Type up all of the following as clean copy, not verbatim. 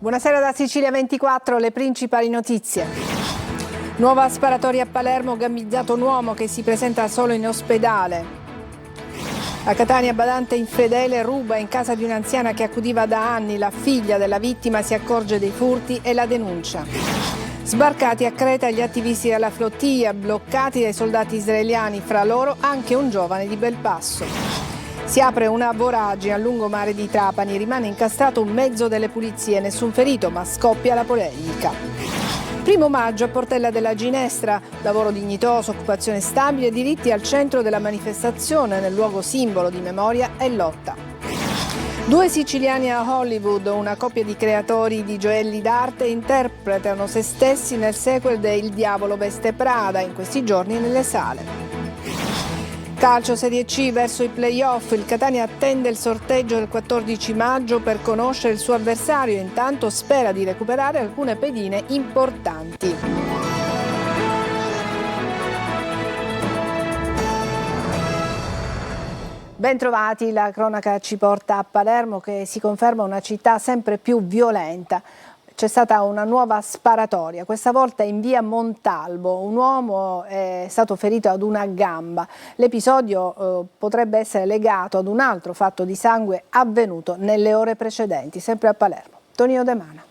Buonasera da Sicilia 24, le principali notizie. Nuova sparatoria a Palermo, gambizzato un uomo che si presenta solo in ospedale. A Catania, badante infedele ruba in casa di un'anziana che accudiva da anni. La figlia della vittima si accorge dei furti e la denuncia. Sbarcati a Creta gli attivisti della flottiglia, bloccati dai soldati israeliani, fra loro anche un giovane di Belpasso. Si apre una voragine al lungomare di Trapani, rimane incastrato un mezzo delle pulizie, nessun ferito ma scoppia la polemica. 1° maggio a Portella della Ginestra, lavoro dignitoso, occupazione stabile, diritti al centro della manifestazione nel luogo simbolo di memoria e lotta. 2 siciliani a Hollywood, una coppia di creatori di gioielli d'arte interpretano se stessi nel sequel de Il diavolo veste Prada, in questi giorni nelle sale. Calcio Serie C verso i play-off, il Catania attende il sorteggio del 14 maggio per conoscere il suo avversario e intanto spera di recuperare alcune pedine importanti. Bentrovati, la cronaca ci porta a Palermo che si conferma una città sempre più violenta. C'è stata una nuova sparatoria, questa volta in via Montalbo. Un uomo è stato ferito ad una gamba. L'episodio potrebbe essere legato ad un altro fatto di sangue avvenuto nelle ore precedenti, sempre a Palermo. Tonino De Mana.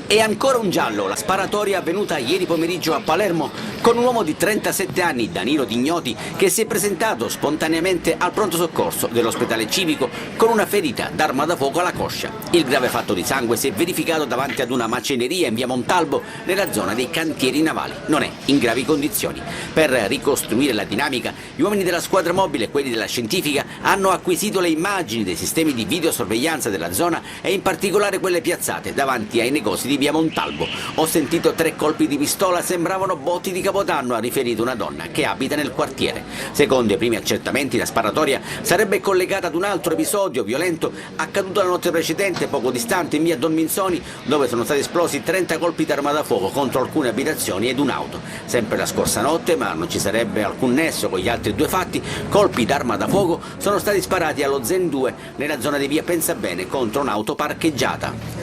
E ancora un giallo, la sparatoria avvenuta ieri pomeriggio a Palermo con un uomo di 37 anni, Danilo Dignoti, che si è presentato spontaneamente al pronto soccorso dell'ospedale civico con una ferita d'arma da fuoco alla coscia. Il grave fatto di sangue si è verificato davanti ad una macelleria in via Montalbo nella zona dei cantieri navali. Non è in gravi condizioni. Per ricostruire la dinamica, gli uomini della squadra mobile e quelli della scientifica hanno acquisito le immagini dei sistemi di videosorveglianza della zona e in particolare quelle piazzate davanti ai negozi di via Montalbo. Ho sentito 3 colpi di pistola, sembravano botti di Capodanno, ha riferito una donna che abita nel quartiere. Secondo i primi accertamenti, la sparatoria sarebbe collegata ad un altro episodio violento accaduto la notte precedente, poco distante, in via Don Minzoni, dove sono stati esplosi 30 colpi d'arma da fuoco contro alcune abitazioni ed un'auto. Sempre la scorsa notte, ma non ci sarebbe alcun nesso con gli altri 2 fatti, colpi d'arma da fuoco sono stati sparati allo Zen 2 nella zona di via Pensabene contro un'auto parcheggiata.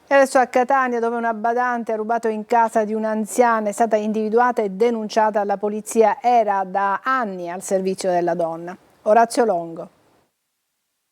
E adesso a Catania, dove una badante ha rubato in casa di un'anziana, è stata individuata e denunciata alla polizia, era da anni al servizio della donna. Orazio Longo.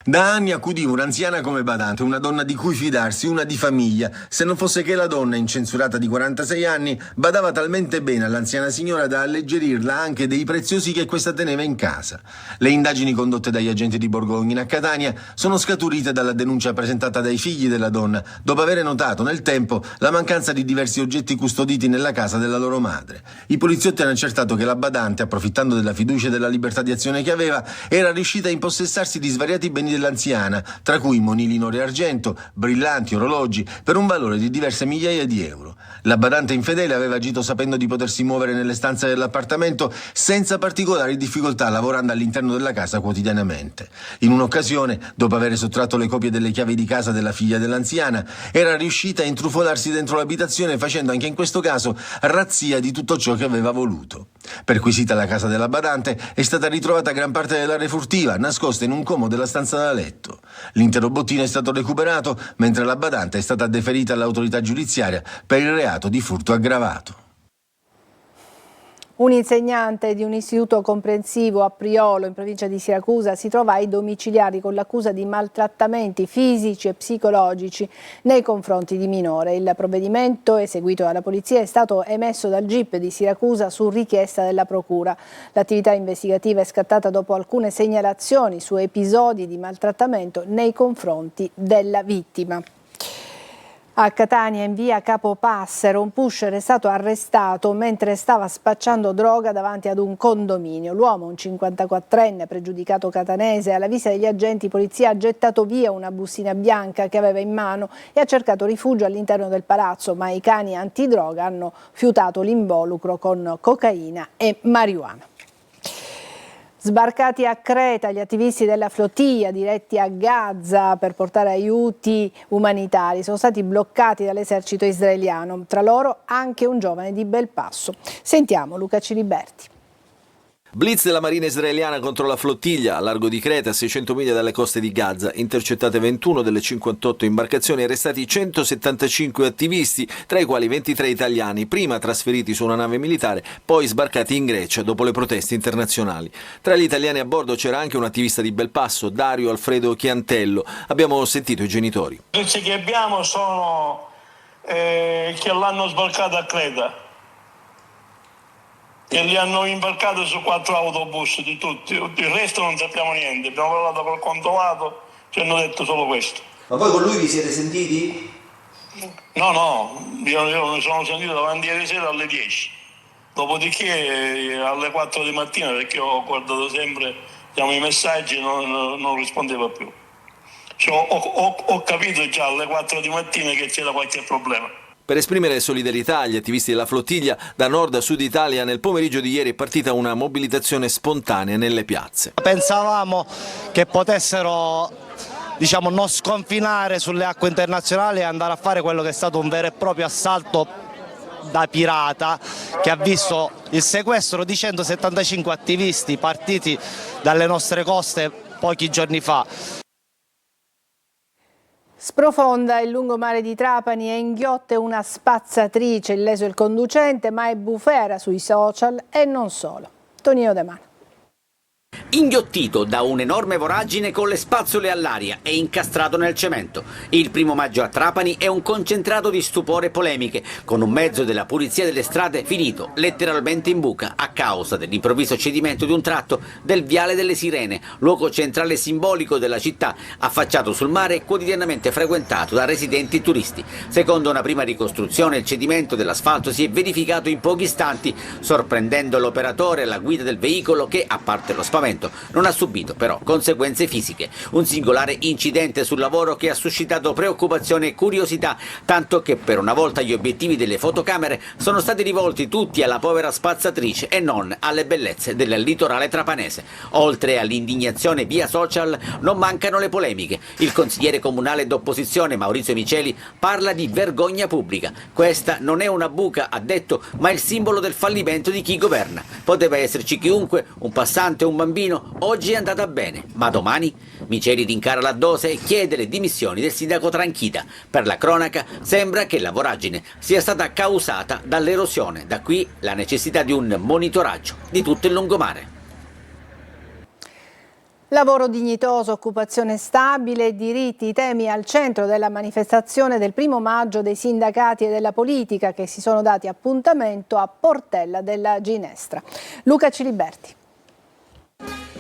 Da anni accudiva un'anziana come badante, una donna di cui fidarsi, una di famiglia, se non fosse che la donna, incensurata di 46 anni, badava talmente bene all'anziana signora da alleggerirla anche dei preziosi che questa teneva in casa. Le indagini condotte dagli agenti di Borgogna a Catania sono scaturite dalla denuncia presentata dai figli della donna, dopo aver notato nel tempo la mancanza di diversi oggetti custoditi nella casa della loro madre. I poliziotti hanno accertato che la badante, approfittando della fiducia e della libertà di azione che aveva, era riuscita a impossessarsi di svariati beni dell'anziana, tra cui monili in oro e argento, brillanti, orologi, per un valore di diverse migliaia di euro. La badante infedele aveva agito sapendo di potersi muovere nelle stanze dell'appartamento senza particolari difficoltà, lavorando all'interno della casa quotidianamente. In un'occasione, dopo aver sottratto le copie delle chiavi di casa della figlia dell'anziana, era riuscita a intrufolarsi dentro l'abitazione, facendo anche in questo caso razzia di tutto ciò che aveva voluto. Perquisita la casa della badante, è stata ritrovata gran parte dell'area furtiva, nascosta in un comodo della stanza da letto. L'intero bottino è stato recuperato, mentre la badante è stata deferita all'autorità giudiziaria per il reato di furto aggravato. Un insegnante di un istituto comprensivo a Priolo, in provincia di Siracusa, si trova ai domiciliari con l'accusa di maltrattamenti fisici e psicologici nei confronti di minore. Il provvedimento, eseguito dalla polizia, è stato emesso dal GIP di Siracusa su richiesta della procura. L'attività investigativa è scattata dopo alcune segnalazioni su episodi di maltrattamento nei confronti della vittima. A Catania, in via Capopassero, un pusher è stato arrestato mentre stava spacciando droga davanti ad un condominio. L'uomo, un 54enne pregiudicato catanese, alla vista degli agenti polizia ha gettato via una bustina bianca che aveva in mano e ha cercato rifugio all'interno del palazzo, ma i cani antidroga hanno fiutato l'involucro con cocaina e marijuana. Sbarcati a Creta gli attivisti della flottiglia diretti a Gaza per portare aiuti umanitari sono stati bloccati dall'esercito israeliano, tra loro anche un giovane di Belpasso. Sentiamo Luca Ciliberti. Blitz della Marina israeliana contro la flottiglia a largo di Creta, a 600 miglia dalle coste di Gaza. Intercettate 21 delle 58 imbarcazioni, arrestati 175 attivisti, tra i quali 23 italiani, prima trasferiti su una nave militare, poi sbarcati in Grecia dopo le proteste internazionali. Tra gli italiani a bordo c'era anche un attivista di Belpasso, Dario Alfredo Chiantello. Abbiamo sentito i genitori. Le notizie che abbiamo sono che l'hanno sbarcato a Creta. E li hanno imbarcati su 4 autobus di tutti, il resto non sappiamo niente, abbiamo parlato col consolato, ci hanno detto solo questo. Ma voi con lui vi siete sentiti? No, io mi sono sentito davanti ieri sera alle 10, dopodiché alle 4 di mattina, perché ho guardato sempre i messaggi, non rispondeva più. Cioè, ho capito già alle 4 di mattina che c'era qualche problema. Per esprimere solidarietà agli attivisti della flottiglia, da nord a sud Italia nel pomeriggio di ieri è partita una mobilitazione spontanea nelle piazze. Pensavamo che potessero, non sconfinare sulle acque internazionali e andare a fare quello che è stato un vero e proprio assalto da pirata, che ha visto il sequestro di 175 attivisti partiti dalle nostre coste pochi giorni fa. Sprofonda il lungomare di Trapani e inghiotte una spazzatrice, illeso il conducente, ma è bufera sui social e non solo. Tonino De Mano. Inghiottito da un'enorme voragine con le spazzole all'aria e incastrato nel cemento. Il 1° maggio a Trapani è un concentrato di stupore e polemiche, con un mezzo della pulizia delle strade finito letteralmente in buca a causa dell'improvviso cedimento di un tratto del Viale delle Sirene, luogo centrale simbolico della città, affacciato sul mare e quotidianamente frequentato da residenti e turisti. Secondo una prima ricostruzione, il cedimento dell'asfalto si è verificato in pochi istanti, sorprendendo l'operatore e la guida del veicolo che, a parte lo spavento, non ha subito però conseguenze fisiche. Un singolare incidente sul lavoro che ha suscitato preoccupazione e curiosità, tanto che per una volta gli obiettivi delle fotocamere sono stati rivolti tutti alla povera spazzatrice e non alle bellezze del litorale trapanese. Oltre all'indignazione via social non mancano le polemiche. Il consigliere comunale d'opposizione Maurizio Miceli parla di vergogna pubblica. Questa non è una buca, ha detto, ma il simbolo del fallimento di chi governa. Poteva esserci chiunque, un passante, un bambino. Oggi è andata bene, ma domani? Miceli rincara la dose e chiede le dimissioni del sindaco Tranchida. Per la cronaca sembra che la voragine sia stata causata dall'erosione. Da qui la necessità di un monitoraggio di tutto il lungomare. Lavoro dignitoso, occupazione stabile, diritti, temi al centro della manifestazione del 1° maggio dei sindacati e della politica che si sono dati appuntamento a Portella della Ginestra. Luca Ciliberti.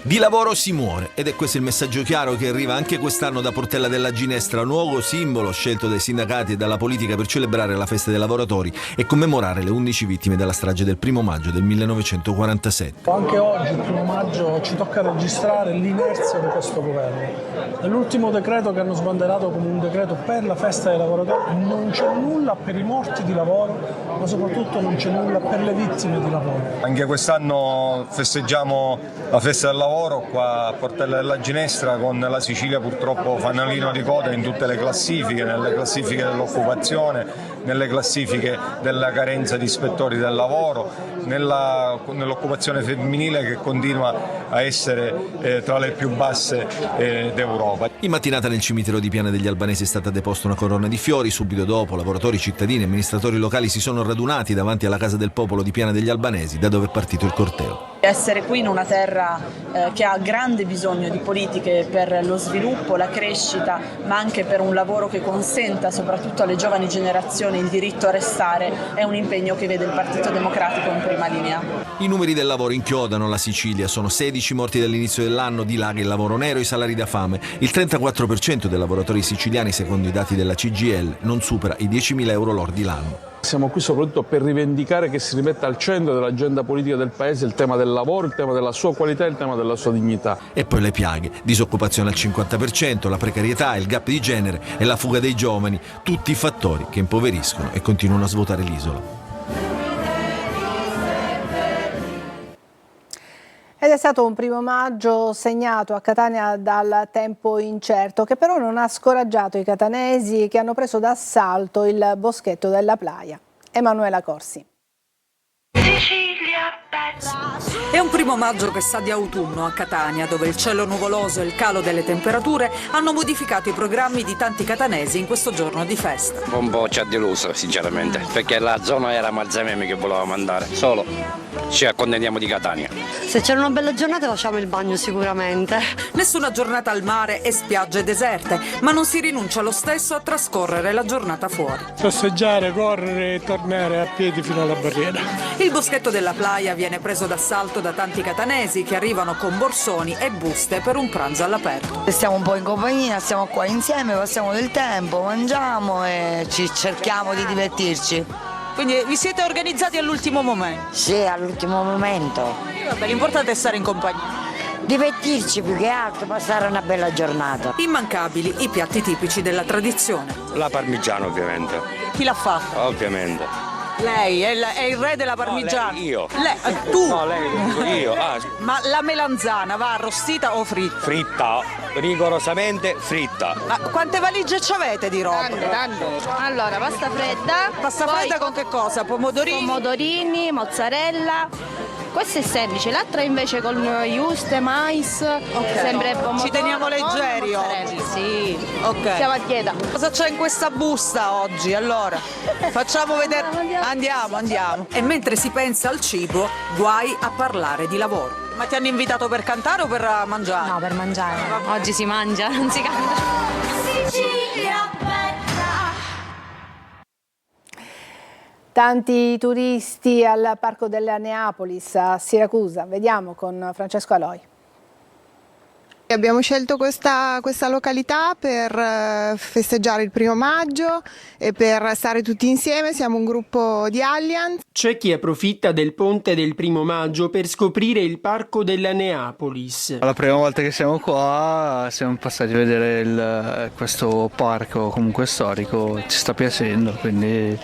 Di lavoro si muore ed è questo il messaggio chiaro che arriva anche quest'anno da Portella della Ginestra, nuovo simbolo scelto dai sindacati e dalla politica per celebrare la festa dei lavoratori e commemorare le 11 vittime della strage del 1° maggio del 1947. Anche oggi, il 1° maggio, ci tocca registrare l'inerzia di questo governo. Nell'ultimo decreto che hanno sbandierato come un decreto per la festa dei lavoratori non c'è nulla per i morti di lavoro, ma soprattutto non c'è nulla per le vittime di lavoro. Anche quest'anno festeggiamo la festa del lavoro qua a Portella della Ginestra, con la Sicilia purtroppo fanalino di coda in tutte le classifiche, nelle classifiche dell'occupazione, nelle classifiche della carenza di ispettori del lavoro, nell'occupazione femminile che continua a essere tra le più basse d'Europa. In mattinata nel cimitero di Piana degli Albanesi è stata deposta una corona di fiori. Subito dopo lavoratori, cittadini e amministratori locali si sono radunati davanti alla Casa del Popolo di Piana degli Albanesi, da dove è partito il corteo. Essere qui in una terra che ha grande bisogno di politiche per lo sviluppo, la crescita, ma anche per un lavoro che consenta soprattutto alle giovani generazioni il diritto a restare, è un impegno che vede il Partito Democratico in prima linea. I numeri del lavoro inchiodano la Sicilia, sono 16 morti dall'inizio dell'anno, dilaga il lavoro nero e i salari da fame. Il 34% dei lavoratori siciliani, secondo i dati della CGIL, non supera i 10.000 euro lordi l'anno. Siamo qui soprattutto per rivendicare che si rimetta al centro dell'agenda politica del Paese il tema del lavoro, il tema della sua qualità e il tema della sua dignità. E poi le piaghe, disoccupazione al 50%, la precarietà, il gap di genere e la fuga dei giovani, tutti i fattori che impoveriscono e continuano a svuotare l'isola. Ed è stato un 1° maggio segnato a Catania dal tempo incerto, che però non ha scoraggiato i catanesi che hanno preso d'assalto il boschetto della Playa. Emanuela Corsi. Sicilia. È un 1° maggio che sa di autunno a Catania, dove il cielo nuvoloso e il calo delle temperature hanno modificato i programmi di tanti catanesi in questo giorno di festa. Un po' ci ha deluso sinceramente, perché la zona era Marzamemi che volevamo andare, solo ci accontentiamo di Catania. Se c'è una bella giornata facciamo il bagno sicuramente. Nessuna giornata al mare e spiagge deserte, ma non si rinuncia lo stesso a trascorrere la giornata fuori. Passeggiare, correre e tornare a piedi fino alla barriera. Il boschetto della Playa viene preso d'assalto da tanti catanesi che arrivano con borsoni e buste per un pranzo all'aperto. Stiamo un po' in compagnia, stiamo qua insieme, passiamo del tempo, mangiamo e ci cerchiamo di divertirci. Quindi vi siete organizzati all'ultimo momento? Sì, all'ultimo momento. Vabbè, l'importante è stare in compagnia. Divertirci più che altro, passare una bella giornata. Immancabili i piatti tipici della tradizione. La parmigiana ovviamente. Chi l'ha fatto? Ovviamente. Lei è il re della parmigiana. No, io. Tu? No, lei, io. Ma la melanzana va arrostita o fritta? Fritta, rigorosamente fritta. Ma quante valigie ci avete di roba? Tante. Allora, pasta fredda. Pasta fredda con che cosa? Pomodorini? Pomodorini, mozzarella. Questo è semplice, l'altra invece con yuste, mais, sempre pomodoro. Ci teniamo leggeri oggi. Sì, ok. Siamo a dieta. Cosa c'è in questa busta oggi? Allora, facciamo vedere. Andiamo. E mentre si pensa al cibo, guai a parlare di lavoro. Ma ti hanno invitato per cantare o per mangiare? No, per mangiare. Oggi si mangia, non si canta. Sicilia Tanti turisti al Parco della Neapolis a Siracusa. Vediamo con Francesco Aloi. Abbiamo scelto questa località per festeggiare il 1° maggio e per stare tutti insieme, siamo un gruppo di Allianz. C'è chi approfitta del ponte del 1° maggio per scoprire il Parco della Neapolis. La prima volta che siamo qua siamo passati a vedere questo parco comunque storico, ci sta piacendo, quindi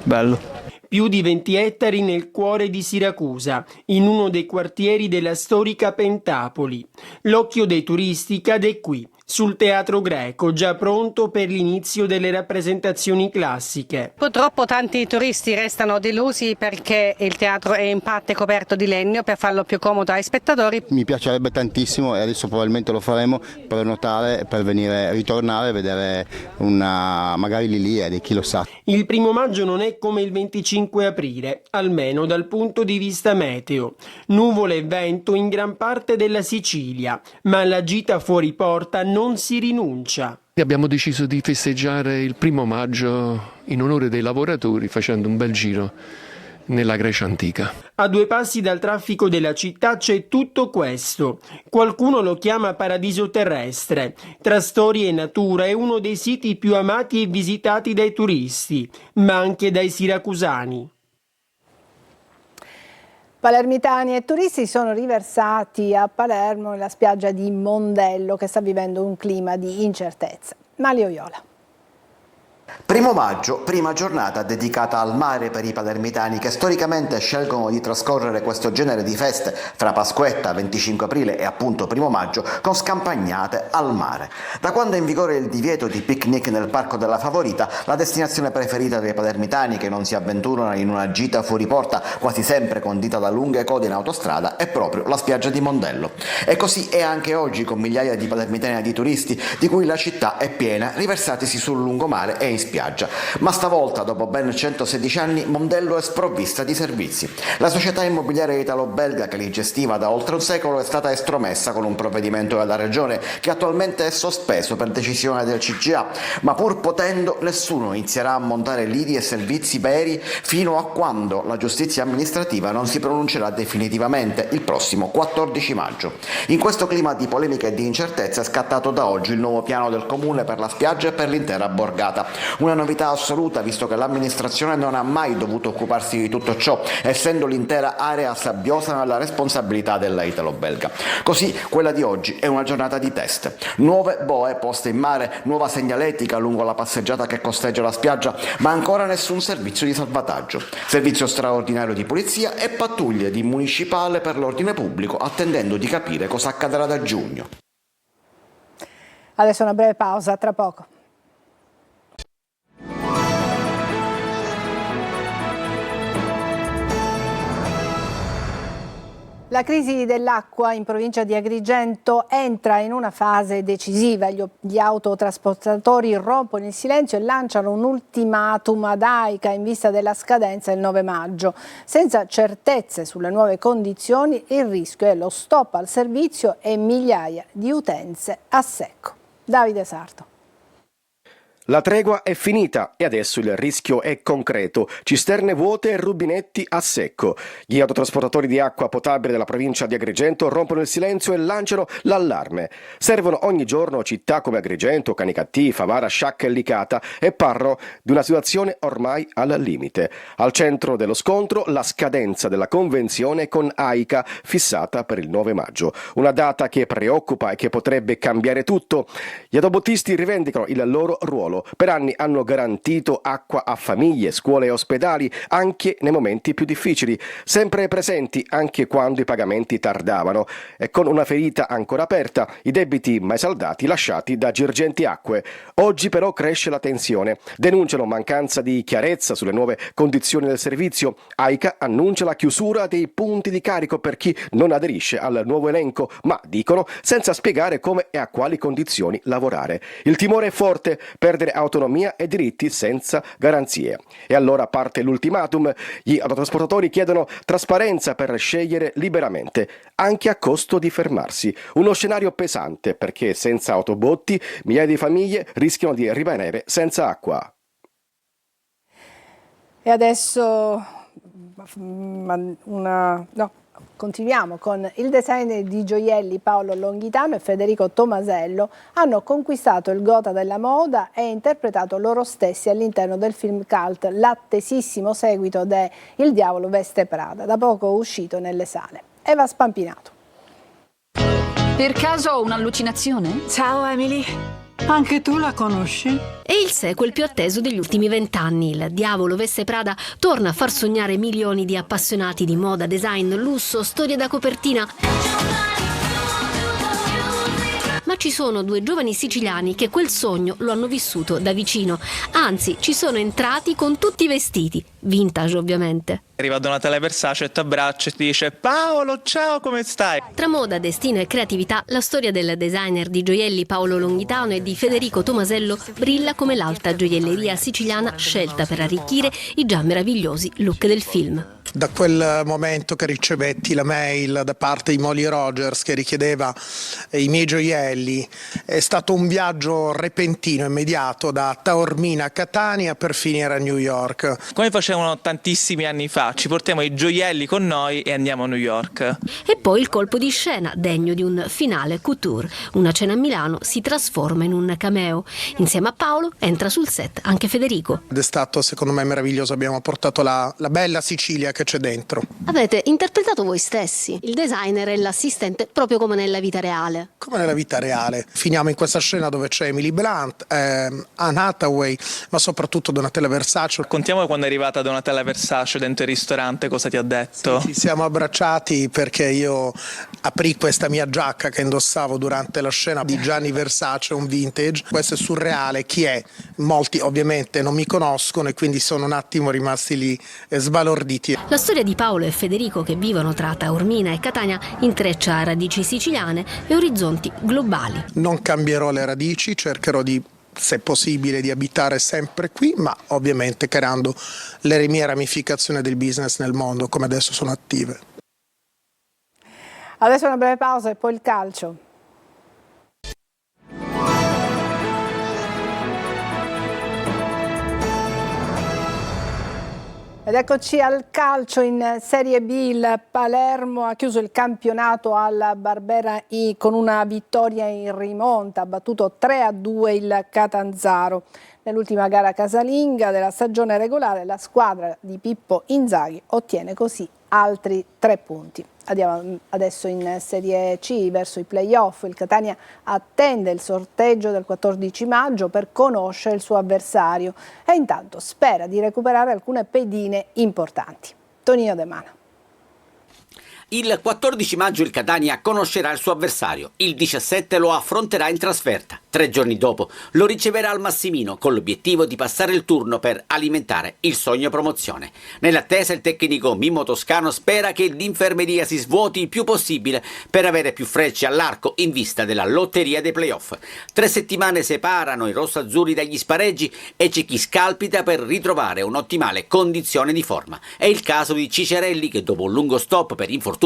bello. Più di 20 ettari nel cuore di Siracusa, in uno dei quartieri della storica Pentapoli. L'occhio dei turisti cade qui, sul Teatro Greco, già pronto per l'inizio delle rappresentazioni classiche. Purtroppo tanti turisti restano delusi perché il teatro è in parte coperto di legno per farlo più comodo ai spettatori. Mi piacerebbe tantissimo e adesso probabilmente lo faremo per notare, per ritornare e vedere magari l'Iliade, chi lo sa. Il 1° maggio non è come il 25 aprile, almeno dal punto di vista meteo. Nuvole e vento in gran parte della Sicilia, ma alla gita fuori porta non si rinuncia. Abbiamo deciso di festeggiare il 1° maggio in onore dei lavoratori facendo un bel giro nella Grecia antica. A 2 passi dal traffico della città c'è tutto questo. Qualcuno lo chiama paradiso terrestre. Tra storia e natura è uno dei siti più amati e visitati dai turisti, ma anche dai siracusani. Palermitani e turisti sono riversati a Palermo nella spiaggia di Mondello che sta vivendo un clima di incertezza. Malio Iola. 1° maggio, prima giornata dedicata al mare per i palermitani che storicamente scelgono di trascorrere questo genere di feste fra Pasquetta, 25 aprile e appunto 1° maggio con scampagnate al mare. Da quando è in vigore il divieto di picnic nel Parco della Favorita, la destinazione preferita dei palermitani che non si avventurano in una gita fuori porta quasi sempre condita da lunghe code in autostrada è proprio la spiaggia di Mondello. E così è anche oggi con migliaia di palermitani e di turisti di cui la città è piena, riversatisi sul lungomare e in spiaggia. Ma stavolta, dopo ben 116 anni, Mondello è sprovvista di servizi. La società immobiliare italo-belga che li gestiva da oltre un secolo è stata estromessa con un provvedimento della regione che attualmente è sospeso per decisione del CGA, ma pur potendo nessuno inizierà a montare lidi e servizi veri fino a quando la giustizia amministrativa non si pronuncerà definitivamente il prossimo 14 maggio. In questo clima di polemica e di incertezza è scattato da oggi il nuovo piano del comune per la spiaggia e per l'intera borgata. Una novità assoluta, visto che l'amministrazione non ha mai dovuto occuparsi di tutto ciò, essendo l'intera area sabbiosa nella responsabilità della italo-belga. Così quella di oggi è una giornata di test. Nuove boe poste in mare, nuova segnaletica lungo la passeggiata che costeggia la spiaggia, ma ancora nessun servizio di salvataggio. Servizio straordinario di polizia e pattuglie di municipale per l'ordine pubblico, attendendo di capire cosa accadrà da giugno. Adesso una breve pausa, tra poco. La crisi dell'acqua in provincia di Agrigento entra in una fase decisiva. Gli autotrasportatori rompono il silenzio e lanciano un ultimatum ad AICA in vista della scadenza il 9 maggio. Senza certezze sulle nuove condizioni, il rischio è lo stop al servizio e migliaia di utenze a secco. Davide Sarto. La tregua è finita e adesso il rischio è concreto. Cisterne vuote e rubinetti a secco. Gli autotrasportatori di acqua potabile della provincia di Agrigento rompono il silenzio e lanciano l'allarme. Servono ogni giorno città come Agrigento, Canicattì, Favara, Sciacca e Licata e parlano di una situazione ormai al limite. Al centro dello scontro la scadenza della convenzione con AICA fissata per il 9 maggio. Una data che preoccupa e che potrebbe cambiare tutto. Gli autobottisti rivendicano il loro ruolo. Per anni hanno garantito acqua a famiglie, scuole e ospedali, anche nei momenti più difficili, sempre presenti anche quando i pagamenti tardavano, e con una ferita ancora aperta, i debiti mai saldati lasciati da Girgenti Acque. Oggi però cresce la tensione, denunciano mancanza di chiarezza sulle nuove condizioni del servizio. AICA annuncia la chiusura dei punti di carico per chi non aderisce al nuovo elenco, ma dicono senza spiegare come e a quali condizioni lavorare. Il timore è forte, perdere autonomia e diritti senza garanzie. E allora parte l'ultimatum. Gli autotrasportatori chiedono trasparenza per scegliere liberamente, anche a costo di fermarsi. Uno scenario pesante perché senza autobotti migliaia di famiglie rischiano di rimanere senza acqua. E adesso continuiamo con il designer di gioielli Paolo Longhitano e Federico Tomasello. Hanno conquistato il Gotha della moda e interpretato loro stessi all'interno del film cult, l'attesissimo seguito de Il diavolo veste Prada, da poco uscito nelle sale. Eva Spampinato. Per caso ho un'allucinazione? Ciao Emily. Anche tu la conosci? È il sequel più atteso degli ultimi 20 anni. Il diavolo veste Prada torna a far sognare milioni di appassionati di moda, design, lusso, storie da copertina. Ma ci sono due giovani siciliani che quel sogno lo hanno vissuto da vicino. Anzi, ci sono entrati con tutti i vestiti, vintage ovviamente. Arriva Donatella Versace e ti abbraccia e ti dice: Paolo, ciao, come stai? Tra moda, destino e creatività, la storia del designer di gioielli Paolo Longhitano e di Federico Tomasello brilla come l'alta gioielleria siciliana scelta per arricchire i già meravigliosi look del film. Da quel momento che ricevetti la mail da parte di Molly Rogers che richiedeva i miei gioielli, è stato un viaggio repentino, immediato, da Taormina a Catania per finire a New York. Come facevano tantissimi anni fa, ci portiamo i gioielli con noi e andiamo a New York. E poi il colpo di scena, degno di un finale couture. Una cena a Milano si trasforma in un cameo. Insieme a Paolo entra sul set anche Federico. Ed è stato secondo me meraviglioso, abbiamo portato la bella Sicilia che c'è dentro. Avete interpretato voi stessi, il designer e l'assistente, proprio come nella vita reale. Come nella vita reale. Finiamo in questa scena dove c'è Emily Blunt, Anne Hathaway, ma soprattutto Donatella Versace. Contiamo quando è arrivata Donatella Versace dentro il ristorante, cosa ti ha detto? Sì, ci siamo abbracciati perché io aprì questa mia giacca che indossavo durante la scena di Gianni Versace, un vintage. Questo è surreale, chi è? Molti ovviamente non mi conoscono e quindi sono un attimo rimasti lì sbalorditi. La storia di Paolo e Federico che vivono tra Taormina e Catania intreccia radici siciliane e orizzonti globali. Non cambierò le radici, cercherò di, se possibile, di abitare sempre qui, ma ovviamente creando le mie ramificazioni del business nel mondo, come adesso sono attive. Adesso una breve pausa e poi il calcio. Ed eccoci al calcio in Serie B. Il Palermo ha chiuso il campionato al Barbera con una vittoria in rimonta, ha battuto 3-2 il Catanzaro. Nell'ultima gara casalinga della stagione regolare la squadra di Pippo Inzaghi ottiene così altri 3 punti. Andiamo adesso in Serie C verso i play-off. Il Catania attende il sorteggio del 14 maggio per conoscere il suo avversario e intanto spera di recuperare alcune pedine importanti. Tonino De Mana. Il 14 maggio il Catania conoscerà il suo avversario, il 17 lo affronterà in trasferta. 3 giorni dopo lo riceverà al Massimino con l'obiettivo di passare il turno per alimentare il sogno promozione. Nell'attesa il tecnico Mimmo Toscano spera che l'infermeria si svuoti il più possibile per avere più frecce all'arco in vista della lotteria dei playoff. 3 settimane separano i rossazzurri dagli spareggi e c'è chi scalpita per ritrovare un'ottimale condizione di forma. È il caso di Cicerelli che dopo un lungo stop per infortunio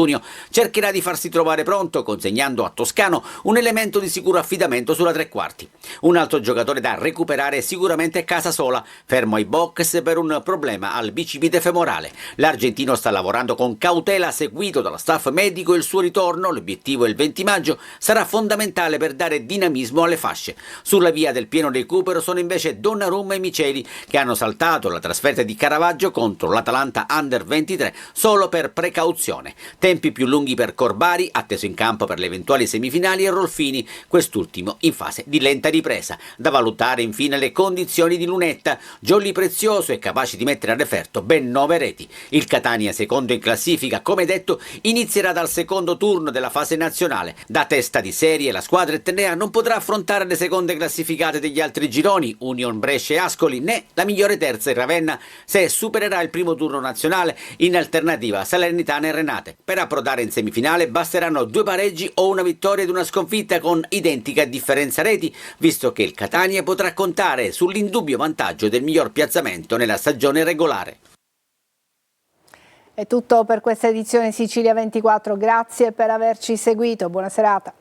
cercherà di farsi trovare pronto consegnando a Toscano un elemento di sicuro affidamento sulla tre quarti. Un altro giocatore da recuperare è sicuramente Casasola, fermo ai box per un problema al bicipite femorale. L'argentino sta lavorando con cautela, seguito dallo staff medico, e il suo ritorno, l'obiettivo è il 20 maggio, sarà fondamentale per dare dinamismo alle fasce. Sulla via del pieno recupero sono invece Donnarumma e Miceli, che hanno saltato la trasferta di Caravaggio contro l'Atalanta Under 23 solo per precauzione. Tempi più lunghi per Corbari, atteso in campo per le eventuali semifinali, e Rolfini, quest'ultimo in fase di lenta ripresa. Da valutare infine le condizioni di Lunetta, jolly prezioso e capace di mettere a referto ben 9 reti. Il Catania, secondo in classifica, come detto, inizierà dal secondo turno della fase nazionale. Da testa di serie la squadra etnea non potrà affrontare le seconde classificate degli altri gironi, Union Brescia e Ascoli, né la migliore terza, il Ravenna, se supererà il primo turno nazionale, in alternativa Salernitana e Renate. Per approdare in semifinale basteranno 2 pareggi o una vittoria ed una sconfitta con identica differenza reti, visto che il Catania potrà contare sull'indubbio vantaggio del miglior piazzamento nella stagione regolare. È tutto per questa edizione Sicilia 24, grazie per averci seguito, buona serata.